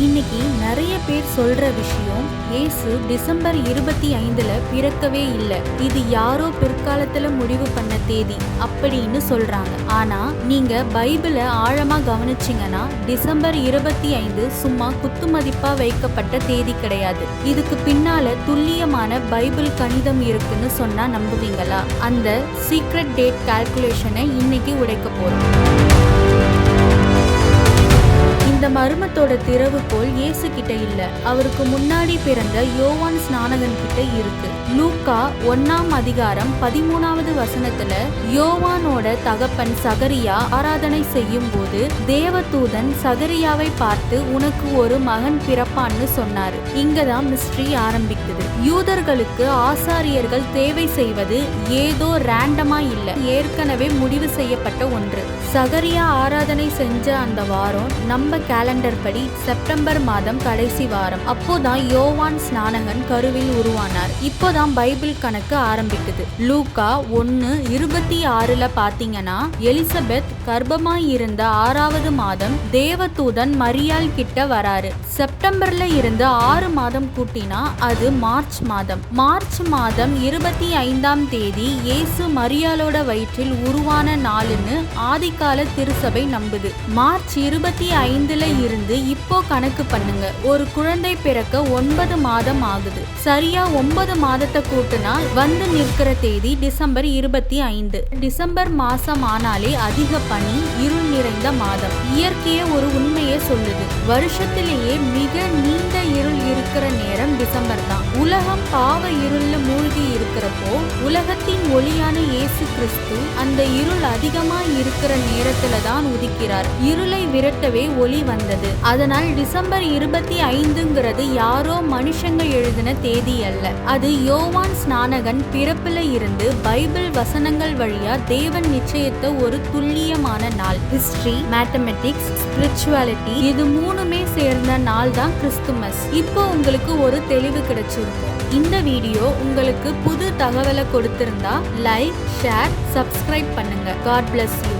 இன்னைக்கு நிறைய பேர் சொல்ற விஷயம், இயேசு டிசம்பர் 25ல பிறக்கவே இல்லை, இது யாரோ பிற்காலத்துல முடிவு பண்ண தேதி அப்படின்னு சொல்றாங்க. ஆனா நீங்க பைபிளை ஆழமா கவனிச்சீங்கன்னா டிசம்பர் 25 சும்மா குத்துமதிப்பா வைக்கப்பட்ட தேதி கிடையாது. இதுக்கு பின்னால துல்லியமான பைபிள் கணிதம் இருக்குன்னு சொன்னா நம்புவீங்களா? அந்த சீக்ரெட் டேட் கால்குலேஷனை இன்னைக்கு உடைக்க போறோம். இந்த மர்மத்தோட திறவுகோல் இயேசு கிட்ட இல்ல, அவருக்கு முன்னாடி பிறந்த யோவான் ஸ்நானகன் கிட்ட இருக்கு. லூக்கா 1ஆம் அதிகாரம் 13வது வசனத்துல யோவானோட தகப்பன் சகரியா ஆராதனை செய்யும் போது தேவதூதன் சகரியாவை பார்த்து உனக்கு ஒரு மகன் பிறப்பான்னு சொன்னாரு. இங்கதான் மிஸ்ட்ரி ஆரம்பிக்குது. யூதர்களுக்கு ஆசாரியர்கள் தேவை செய்வது ஏதோ ரேண்டமா இல்ல, ஏற்கனவே முடிவு செய்யப்பட்ட ஒன்று. சகரியா ஆராதனை செஞ்ச அந்த வாரம் நம்ம கேலண்டர் படி செப்டம்பர் மாதம் கடைசி வாரம். அப்போதான் யோவான் ஸ்நானகன் கருவில் உருவானார். இப்போதான் பைபிள் கணக்கு ஆரம்பிக்குது. லூக்கா 1:26 பாத்தீங்கன்னா எலிசபெத் கர்ப்பமாய் இருந்த 6வது மாதம் தேவதூதன் மரியாள் கிட்ட வராரு. செப்டம்பர்ல இருந்து 6 மாதம் கூட்டினா அது மார்ச் மாதம். மார்ச் மாதம் 25ஆம் தேதி இயேசு மரியாளோட வயிற்றில் உருவான நாளுன்னு ஆதிகால திருசபை நம்புது. மார்ச் 25ல இருந்து இப்போ கணக்கு பண்ணுங்க, ஒரு குழந்தை பிறக்க 9 மாதம் ஆகுது. சரியா 9 மாதத்தை கூட்டினா வந்து நிற்கிற தேதி டிசம்பர் 25. டிசம்பர் மாசம் ஆனாலே அதிக பனி, இருள் நிறைந்த மாதம். இயற்கையே ஒரு உண்மையை சொல்லுது, வருஷத்திலேயே மிக நீண்ட இருள் இருக்கிற நேரம் டிசம்பர் தான். உலகம் பாவ இருள்ல மூழ்கி இருக்கிறப்போ உலகத்தின் ஒளியான இயேசு கிறிஸ்து அந்த இருள் அதிகமா இருக்கிற நேரத்துல தான் உதிக்கிறார். இருளை விரட்டவே ஒளி வந்தது. அதனால் டிசம்பர் 25ங்கிறது யாரோ மனுஷங்க எழுதின தேதி அல்ல, அது யோவான் ஸ்நானகன் பிறப்புல இருந்து பைபிள் வசனங்கள் வழியா தேவன் நிச்சயத்த ஒரு துல்லியமான நாள். ஹிஸ்டரி, மேத்தமெட்டிக்ஸ், ஸ்பிரிச்சுவாலிட்டி இது மூணுமே சேர்ந்த நாள் தான் கிறிஸ்துமஸ். இப்போ உங்களுக்கு ஒரு தெளிவு கிடைச்சிருக்கும். இந்த வீடியோ உங்களுக்கு புது தகவலை கொடுத்திருந்தா லைக், ஷேர், சப்ஸ்கிரைப் பண்ணுங்க. God bless you.